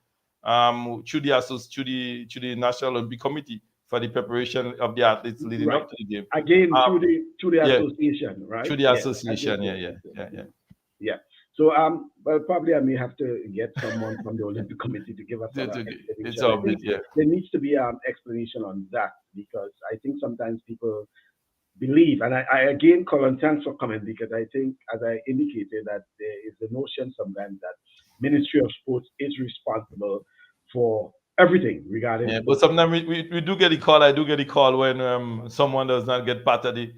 through the National Olympic Committee for the preparation of the athletes leading up to the game. Again, through the association, right? Through the association, yeah. So, well, probably I may have to get someone from the Olympic Committee to give us an explanation. There needs to be an explanation on that, because I think sometimes people believe, and I again, Kerlon, thanks for coming, because I think, as I indicated, that there is a notion sometimes that Ministry of Sports is responsible for everything regarding. Yeah, but sometimes we do get a call. I do get a call when someone does not get part of they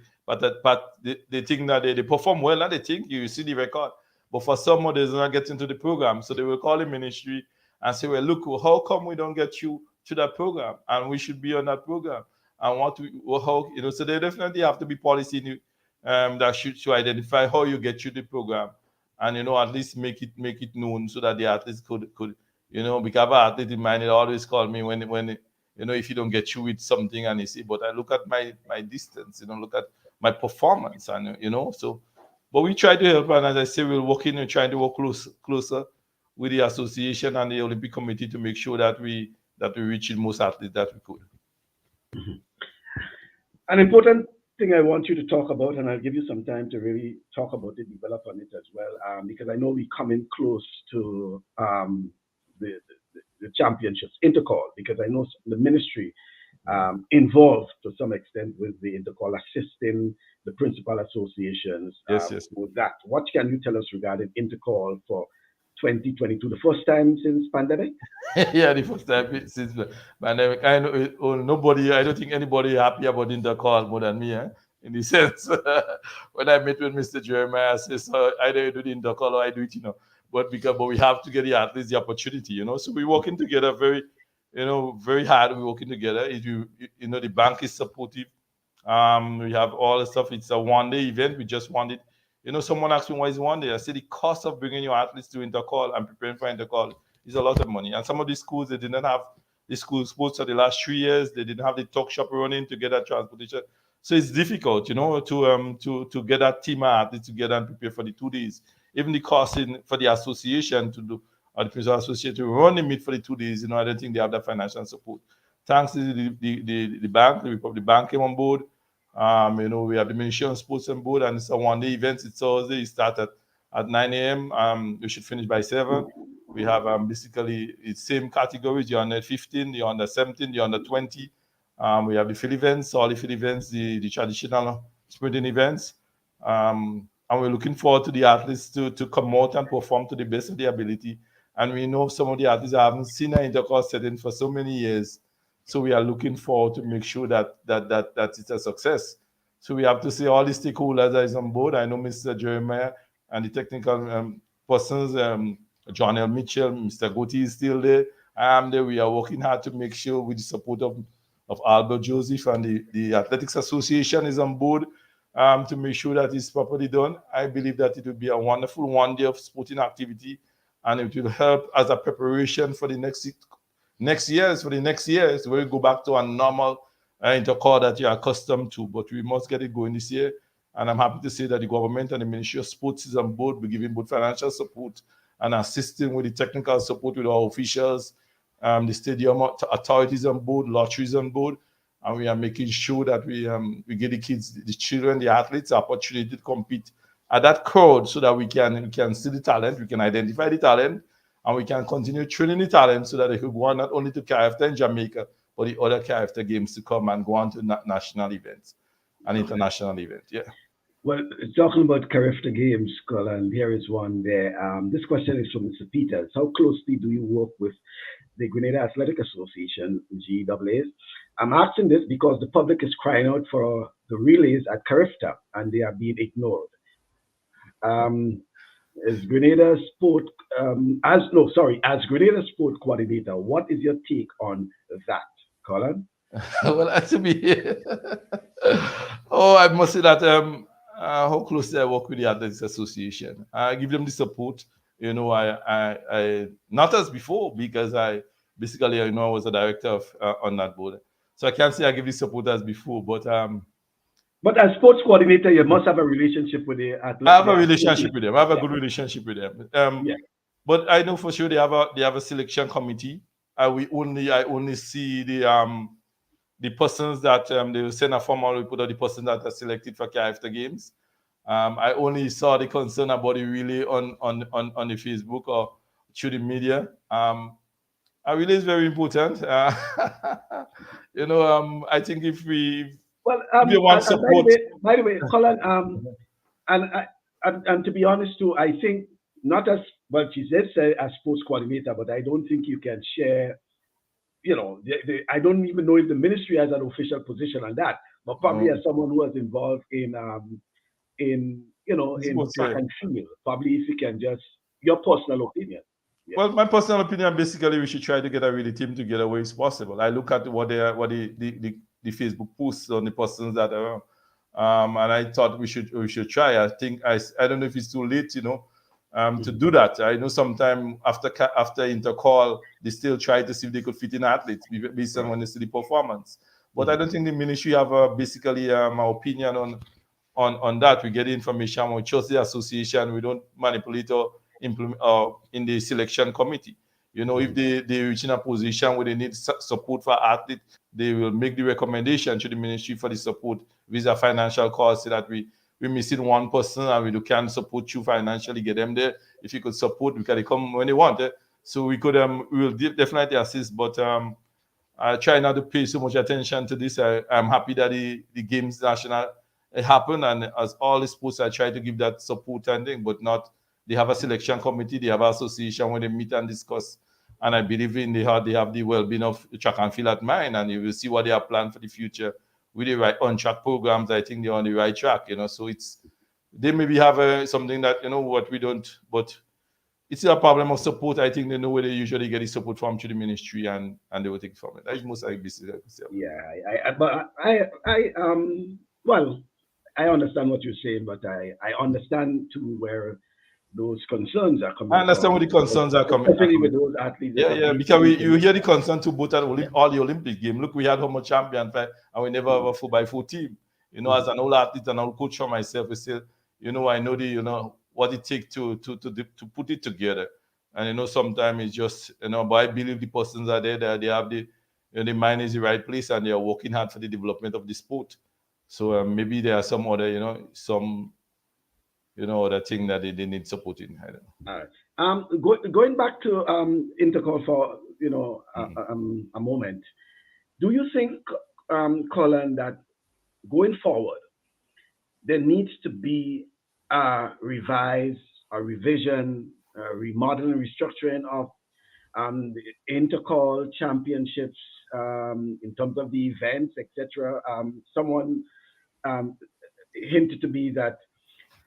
think that they perform well, and they think you see the record. But for someone does not get into the program, so they will call the ministry and say, well, look, how come we don't get you to that program? And we should be on that program. And so they definitely have to be policy that should identify how you get through the program, and at least make it known so that the athletes could because our athlete in mind, they always call me when if you don't get through with something, and you see, but I look at my distance, look at my performance, and so. But we try to help, and as I say, we're working and trying to work closer with the association and the Olympic Committee to make sure that we reach the most athletes that we could. An important thing I want you to talk about, and I'll give you some time to really talk about it, develop on it as well, because I know we're coming close to the championships, Intercall, because I know the ministry involved to some extent with the Intercall, assisting the principal associations with that. What can you tell us regarding Intercall for 2022, the first time since pandemic? Yeah, the first time since pandemic. I don't think anybody happy about Intercall more than me, in the sense. When I met with Mr. Jeremiah, I said, so either you do the Intercall or I do it, but we have to get at least the opportunity, So we're working together very hard. We're working together. The bank is supportive. We have all the stuff. It's a one-day event. We just want it. Someone asked me why is one day. I said the cost of bringing your athletes to Intercall and preparing for Intercall is a lot of money. And some of these schools, they didn't have the school sports for the last 3 years. They didn't have the talk shop running to get that transportation. So it's difficult, to get that team of athletes together and prepare for the 2 days. Even the cost for the association to do, or the principal association to run the meet for the 2 days, I don't think they have that financial support. Thanks to the bank, the bank came on board. We have the Ministry of Sports on board, and it's a one-day event. It's Thursday. It starts at at 9 a.m. We should finish by 7. We have basically the same categories: the under 15, the under 17, the under 20. We have the field events, all the field events, the traditional sprinting events. And we're looking forward to the athletes to come out and perform to the best of their ability. And we know some of the athletes haven't seen an intercourse setting for so many years. So we are looking forward to make sure that it's a success. So we have to say all the stakeholders are on board. I know Mr. Jeremiah and the technical persons, John L. Mitchell, Mr. Gotti is still there. I am there. We are working hard to make sure with the support of Albert Joseph and the Athletics Association is on board to make sure that it's properly done. I believe that it will be a wonderful one day of sporting activity, and it will help as a preparation for the next years, where we go back to a normal intercore that you're accustomed to. But we must get it going this year. And I'm happy to say that the government and the Ministry of Sports is on board. We're giving both financial support and assisting with the technical support with our officials, the stadium authorities on board, lotteries on board. And we are making sure that we get the kids, the children, the athletes, the opportunity to compete at that crowd so that we can see the talent, we can identify the talent, and we can continue training the talent so that they could go on not only to KFTA in Jamaica, but the other KFTA games to come and go on to national events and international events. Yeah. Well, talking about Carifta Games, Colin, here is one there. This question is from Mr. Peters. How closely do you work with the Grenada Athletic Association, GAAs? I'm asking this because the public is crying out for the relays at Carifta and they are being ignored. As Grenada Sport, as Grenada Sport coordinator, what is your take on that, Colin? Well, to be, I must say that how closely I work with the Athletics Association. I give them the support. You know, I not as before because I basically, I was a director of on that board, so I can't say I give the support as before. But as sports coordinator, you must have a relationship with the athletic. I have a relationship with them. I have a good relationship with them. Yeah. But I know for sure they have a selection committee. I only see the persons that they will send a formal report of the persons that are selected for KFTA games. I only saw the concern about it really on the Facebook or through the media. A relay is very important. I think if we want support. By the way, Colin, and to be honest too, I think not as well. She did say as sports coordinator, but I don't think you can share. I don't even know if the ministry has an official position on that, but probably as someone who was involved in track and field, probably if you can just your personal opinion. Yeah. Well, my personal opinion, basically, we should try to get a really team together where it's possible. I look at what the Facebook posts on the persons that are, and I thought we should try. I think I don't know if it's too late, to do that. I know sometime after intercall, they still try to see if they could fit in athletes based on when they see the performance. But I don't think the ministry have basically my opinion on that. We get the information, we trust the association, we don't manipulate or implement in the selection committee. If they reach in a position where they need support for athletes, they will make the recommendation to the ministry for the support with a financial cost so that we're missing one person and we can support you financially, get them there. If you could support, we can come when they want. So we could we will definitely assist, but I try not to pay so much attention to this. I'm happy that the games national happen, and as all the sports, I try to give that support and thing, but not. They have a selection committee, they have an association where they meet and discuss. And I believe they have the well-being of track and field at mind, and you will see what they have planned for the future with the right on-track programs. I think they're on the right track, So they maybe have something that, what we don't, but it's a problem of support. I think they know where they usually get the support from to the ministry, and they will take it from it. That's most likely. Yeah, I understand what you're saying, but I understand too where those concerns are coming. I understand where the concerns are coming. Especially with those athletes. Yeah, because you hear the concern to both at all the Olympic game. Look, we had home champion, and we never have a 4x4 team. As an old athlete and old coach for myself, we say, I know what it takes to put it together. And sometimes it's just, but I believe the persons are there, that they have the mind is the right place, and they are working hard for the development of the sport. So maybe there are some other, some the thing that they need support in. I don't know. All right. Going back to Intercol for Mhm. a moment. Do you think, Colin, that going forward there needs to be a revise, a revision, a remodeling, restructuring of the Intercol championships in terms of the events, etc. Someone um, hinted to me that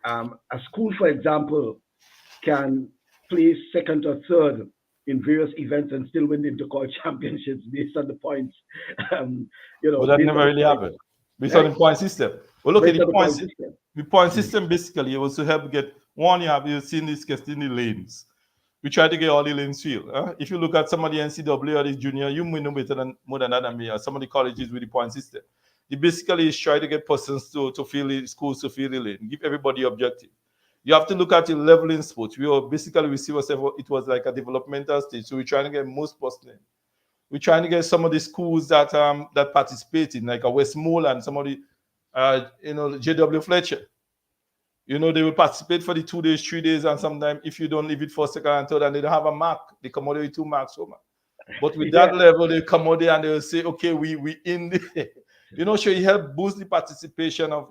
a school, for example, can place second or third in various events and still win the intercall championships based on the points, um, But that based on never the really points, happened. Based on right? the point system. Well, look at Based on the point system. the point Mm. system basically it was to help get one. You've seen this case in the lanes. We try to get all the lanes filled. If you look at some of the NCAA or the junior, you may know better than more than that than me. Or some of the colleges with the point system. They basically is try to get persons to fill the schools to fill the lane, give everybody objective. You have to look at the level in sports. We see ourselves, it was like a developmental stage. So we're trying to get most person. We're trying to get some of the schools that participate in, like a Westmoreland, some of the JW Fletcher. They will participate for the 2 days, 3 days, and sometimes if you don't leave it for second and third and they don't have a mark, they come out with 2 marks home. But with Yeah. that level, they come out there and they'll say, okay, we in the so it help boost the participation of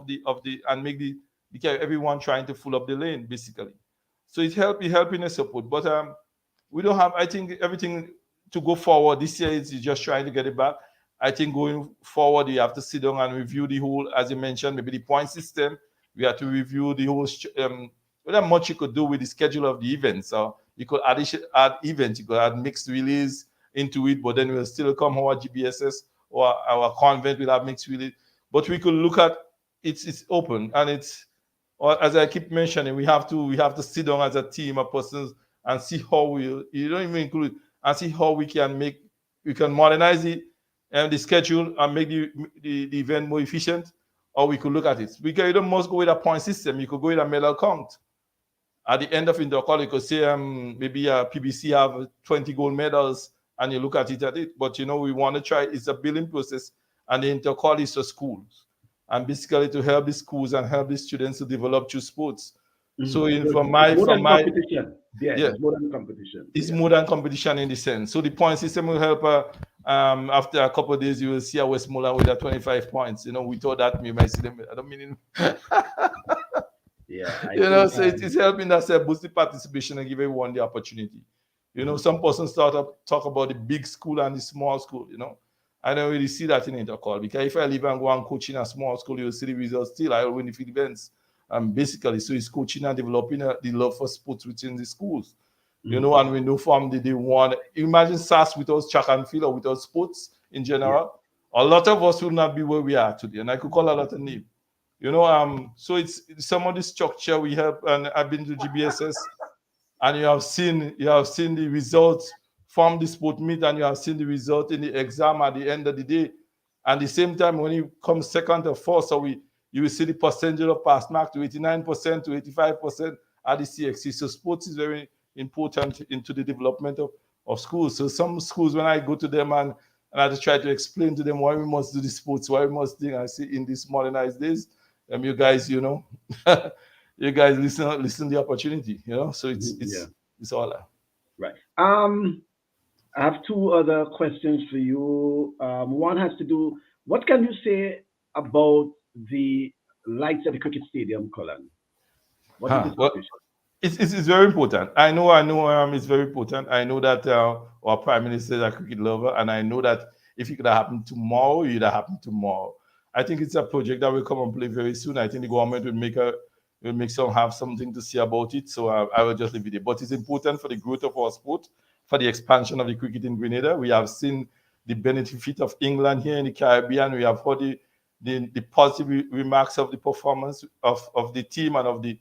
the and make the because everyone trying to fill up the lane, basically. So it help in the support. But we don't have, I think everything to go forward this year is just trying to get it back. I think going forward, you have to sit down and review the whole, as you mentioned, maybe the point system. We have to review the whole, whether much you could do with the schedule of the events. So you could add events, you could add mixed release into it, but then we'll still come our GBSS or our convent will have mixed release. But we could look at it's open and it's, or as I keep mentioning, we have to sit down as a team of persons and see how you don't even include and see how we can modernize the schedule and make the event more efficient, or we could look at it. You don't must go with a point system. You could go with a medal count. At the end of intercall, you could say maybe a PBC have 20 gold medals, and you look at it. But we want to try. It's a building process, and the intercall is for schools, and basically to help the schools and help the students to develop through sports. So So from it's my more from than my competition. Yeah, yeah, it's more than competition. it's Yeah. more than competition in the sense. So the point system will help. After a couple of days, you will see a Westmoreland with a 25 points. We thought that we might see them. I don't mean Yeah. I think so it's helping us boost the participation and give everyone the opportunity. Some persons talk about the big school and the small school. I don't really see that in intercall because if I leave and go and coach in a small school, you'll see the results still. I win the field events. Basically, so it's coaching and developing the love for sports within the schools. And we know from the day one. Imagine SAS without track and field or without sports in yeah. general. A lot of us will not be where we are today, and I could call a lot of names. So it's some of the structure we have, and I've been to GBSS, and you have seen the results from the sport meet, and you have seen the result in the exam at the end of the day. And the same time, when you come second or fourth, you will see the percentage of pass mark to 89% to 85% at the CXC. So sports is very important into the development of schools. So some schools, when I go to them and I just try to explain to them why we must do the sports, why we must do, I see in these modernized days, you guys, you guys listen the opportunity, So it's Yeah. it's it's all that. Right. I have two other questions for you. One has to do, what can you say about the lights at the cricket stadium, Colin? What is the Well, situation? it's very important. I know. It's very important. I know that our prime minister is a cricket lover, and I know that if it could have happened tomorrow, it would have happened tomorrow. I think it's a project that will come and play very soon. I think the government will make some have something to say about it. So I will just leave it there. But it's important for the growth of our sport, for the expansion of the cricket in Grenada. We have seen the benefit of England here in the Caribbean. We have heard the positive remarks of the performance of the team and of the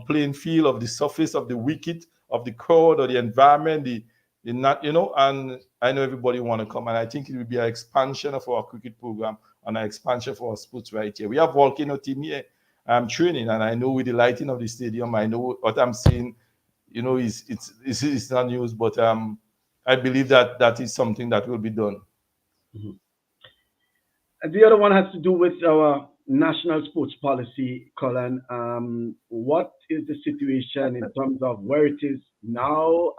playing field, of the surface, of the wicket, of the crowd, or the environment, the not, and I know everybody want to come, and I think it will be an expansion of our cricket program and an expansion for our sports right here. We have volcano team here training, and I know with the lighting of the stadium, I know what I'm seeing, it's not news, but I believe that is something that will be done. Mhm. And the other one has to do with our national sports policy, Colin, what is the situation in terms of where it is now?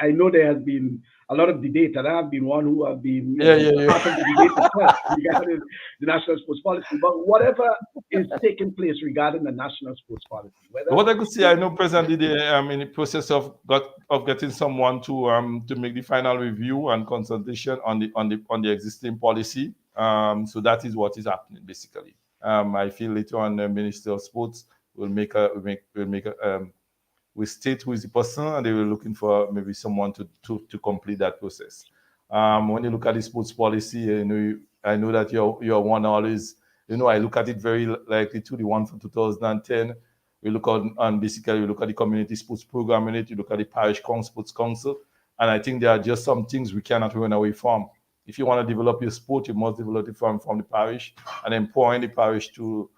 I know there has been a lot of debate, and I've been one who have been, Yeah, yeah, part yeah. of the debate itself regarding the national sports policy. But whatever is taking place regarding the national sports policy, whether What I could say, I know presently they in the process of getting someone to make the final review and consultation on the existing policy. So that is what is happening basically. I feel later on the Minister of Sports will state who is the person, and they were looking for maybe someone to complete that process. When you look at the sports policy, I know that you're one always, I look at it very likely to the one from 2010. We look on basically we look at the community sports program in it. You look at the parish sports council, and I think there are just some things we cannot run away from. If you want to develop your sport, you must develop it from the parish, and empowering the parish to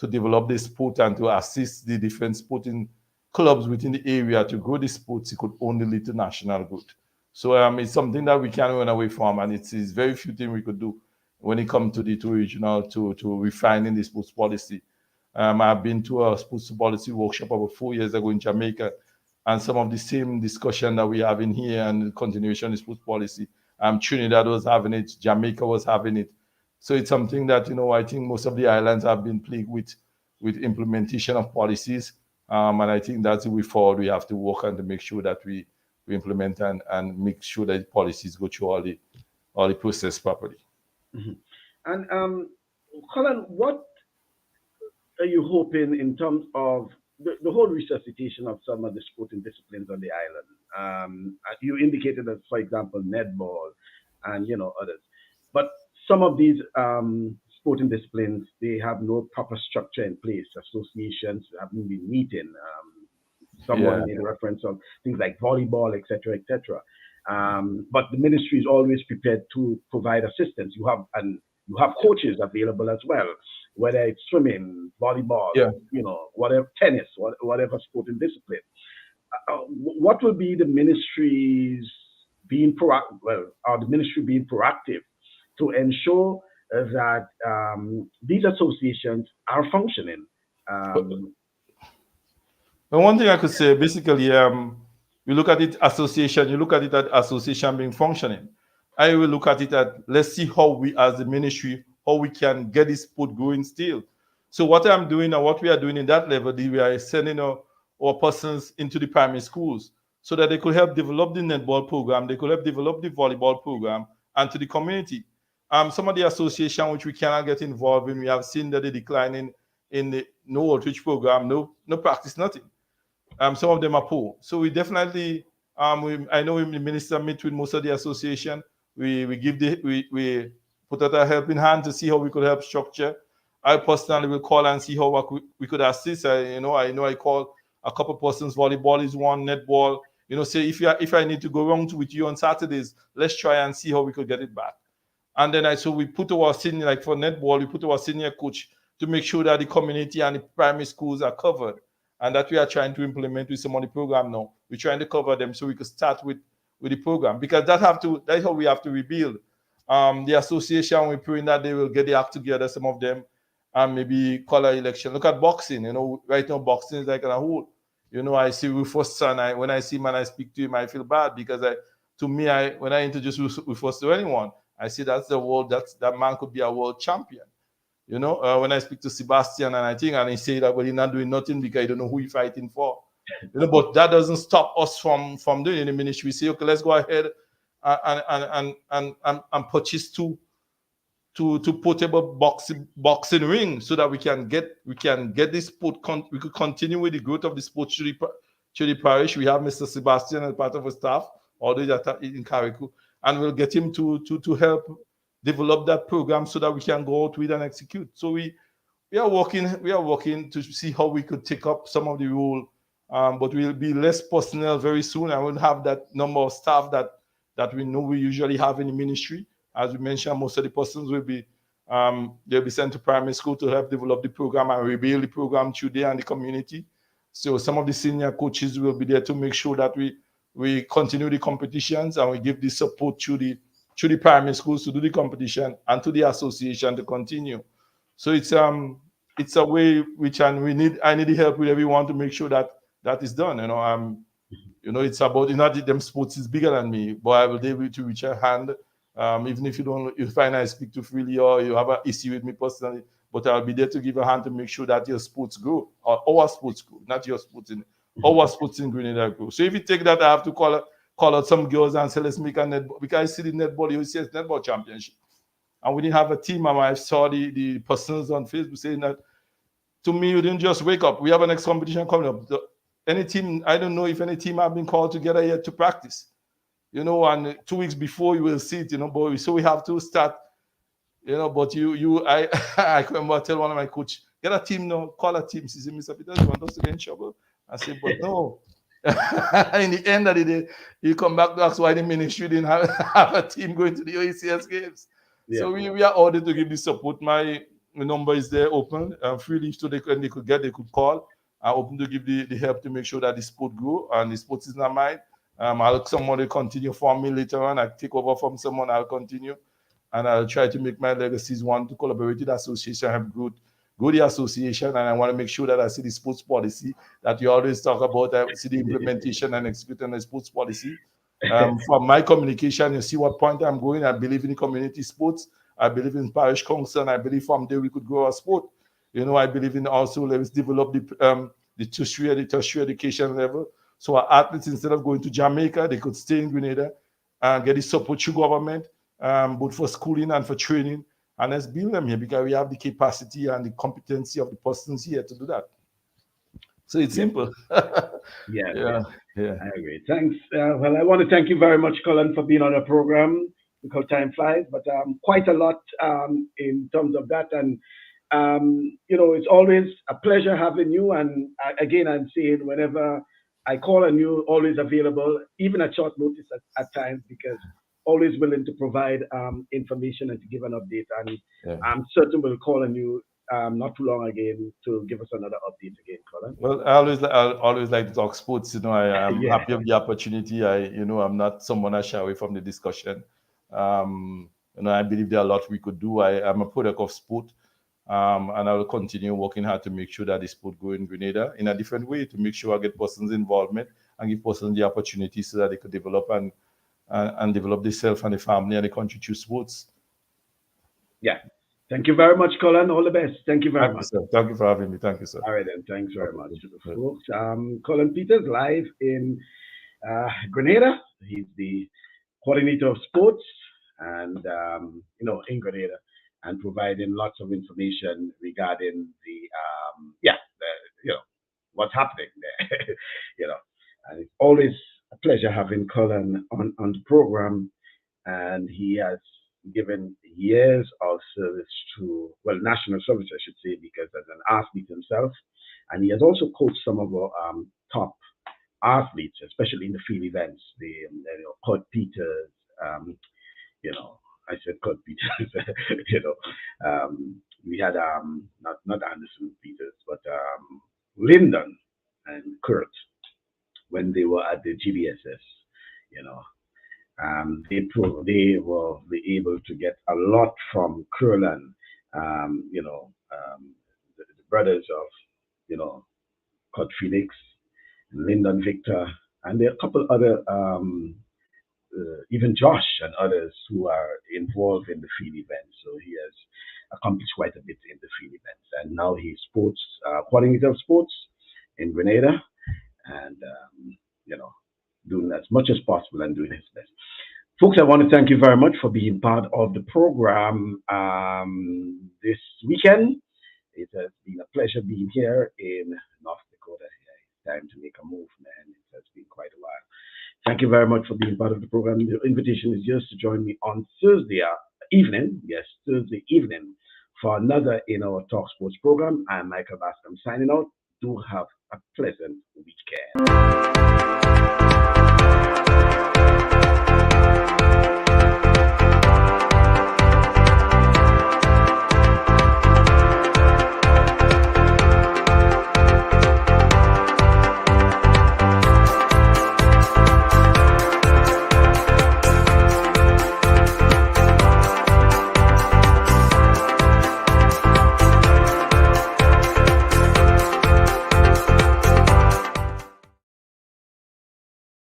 develop the sport and to assist the different sporting clubs within the area to grow the sports. It could only lead to national good. So it's something that we can't run away from, and it's very few things we could do when it comes to the two regional to refining the sports policy. I've been to a sports policy workshop about 4 years ago in Jamaica, and some of the same discussion that we have in here and the continuation of sports policy. Trinidad was having it, Jamaica was having it. So it's something that I think most of the islands have been plagued with implementation of policies, and I think that's the way forward we have to work on to make sure that we implement and make sure that policies go through all the process properly. Mhm. And Colin, what are you hoping in terms of the whole resuscitation of some of the sporting disciplines on the island? You indicated that, for example, netball and others, but some of these sporting disciplines, they have no proper structure in place. Associations haven't been meeting. Someone Yeah. made a reference on things like volleyball, etc., etc. But the ministry is always prepared to provide assistance. You have coaches available as well, whether it's swimming, volleyball, Yeah. whatever, tennis, whatever sporting discipline. What will be the ministry's being proactive? Well, are the ministry being proactive to ensure that these associations are functioning? Um, But one thing I could say, basically, you look at it association, you look at it at association being functioning. I will look at it at let's see how we as the ministry, how we can get this sport going still. So what I'm doing and what we are doing in that level, we are sending our persons into the primary schools so that they could help develop the netball program, they could help develop the volleyball program, and to the community. Some of the association which we cannot get involved in, we have seen that they decline in the no outreach program, no practice, nothing. Some of them are poor. So we definitely, I know the minister meet with most of the association. We put out a helping hand to see how we could help structure. I personally will call and see how we could assist. I know I call a couple persons. Volleyball is one, netball. Say if I need to go around with you on Saturdays, let's try and see how we could get it back. And then so we put our senior, like for netball, we put our senior coach to make sure that the community and the primary schools are covered, and that we are trying to implement with some of the program now. We're trying to cover them so we could start with the program, because that's how we have to rebuild. The association, we're praying that they will get the act together, some of them, and maybe call an election. Look at boxing. Right now boxing is like a whole. I see Rufus' son. When I see him and I speak to him, I feel bad because when I introduce Rufus to anyone, I see that's the world. That man could be a world champion. When I speak to Sebastian and he say that, well, he's not doing nothing because he don't know who he's fighting for. But that doesn't stop us from doing the ministry. We say, okay, let's go ahead and purchase two portable boxing ring so that we can get this sport. We could continue with the growth of the sport through the parish. We have Mr. Sebastian as part of our staff, although that in Carriacou, and we'll get him to help develop that program so that we can go out with and execute. So we are working to see how we could take up some of the role, but we'll be less personnel very soon. I won't have that number of staff that we know we usually have in the ministry. As we mentioned, most of the persons will be they'll be sent to primary school to help develop the program and rebuild the program through there and the community. So some of the senior coaches will be there to make sure that we continue the competitions and we give the support to the primary schools to do the competition and to the association to continue. So it's a way which, and I need the help with everyone to make sure that that is done. It's about, not them sports is bigger than me, but I will be able to reach a hand. Even if you find I speak too freely or you have an issue with me personally, but I'll be there to give a hand to make sure that your sports grow, or our sports grow, not your sports in our sports in Grenada grow. So if you take that, I have to call out some girls and say, let's make a netball, because I see the netball, you see it's netball championship. And we didn't have a team, and I saw the persons on Facebook saying that, to me, you didn't just wake up. We have a next competition coming up. Any team, I don't know if any team have been called together yet to practice. And 2 weeks before you will see it, but so we have to start, but I remember tell one of my coach, get a team now, call a team. She said, Mr. Peters, you want us to get in trouble? I said, but no. In the end of the day, you come back to ask why the ministry didn't have a team going to the OECS games. Yeah. So we are ordered to give the support. My number is there open, freely, so they could call. I'm open to give the help to make sure that the sport grow, and the sport is not mine. I'll somebody continue for me later on. I take over from someone, I'll continue. And I'll try to make my legacies one to collaborate with the association, have grow the association, and I want to make sure that I see the sports policy that you always talk about. I see the implementation and executing the sports policy. From my communication, you see what point I'm going. I believe in community sports. I believe in parish council, and I believe from there we could grow our sport. I believe in also let's develop the tertiary education level. So our athletes, instead of going to Jamaica, they could stay in Grenada and get the support through government, both for schooling and for training. And let's build them here, because we have the capacity and the competency of the persons here to do that. So it's simple. Yeah. I agree. Thanks. Well, I want to thank you very much, Colin, for being on the program, because time flies, but quite a lot in terms of that. And it's always a pleasure having you. And again, I'm saying whenever I call on you, always available, even at short notice at times, because always willing to provide information and to give an update. And I'm certain we'll call on you not too long again to give us another update again, Colin. Well, I always like to talk sports. I'm happy of the opportunity. I'm not someone I shy away from the discussion. I believe there are a lot we could do. I'm a product of sport. And I will continue working hard to make sure that the sport go in Grenada in a different way, to make sure I get persons involvement and give persons the opportunity so that they could develop and develop themselves and the family and the country through sports. Yeah. Thank you very much, Colin. All the best. Thank you very much. Sir. Thank you for having me. Thank you, sir. All right, then. Thanks very much, folks. Kerlon Peters, live in Grenada. He's the coordinator of sports and, in Grenada, and providing lots of information regarding what's happening there. And it's always a pleasure having Kerlon on the program, and he has given years of service to, national service, I should say, because as an athlete himself, and he has also coached some of our top athletes, especially in the field events. Kerlon Peters, I said Kerlon Peters, we had not Anderson Peters, but Lyndon and Kurt, when they were at the GBSS, they were able to get a lot from Kerlon, the brothers of, Kurt Felix, Lyndon Victor, and there are a couple other, even Josh and others who are involved in the field events. So he has accomplished quite a bit in the field events. And now he's coordinator of sports in Grenada, and, doing as much as possible and doing his best. Folks, I want to thank you very much for being part of the program this weekend. It has been a pleasure being here in North Dakota. It's time to make a move, man. It has been quite a while. Thank you very much for being part of the program. The invitation is just to join me on Thursday evening. Yes, Thursday evening for another in our TalkSports program. I'm Michael Bascom signing out. Do have a pleasant weekend.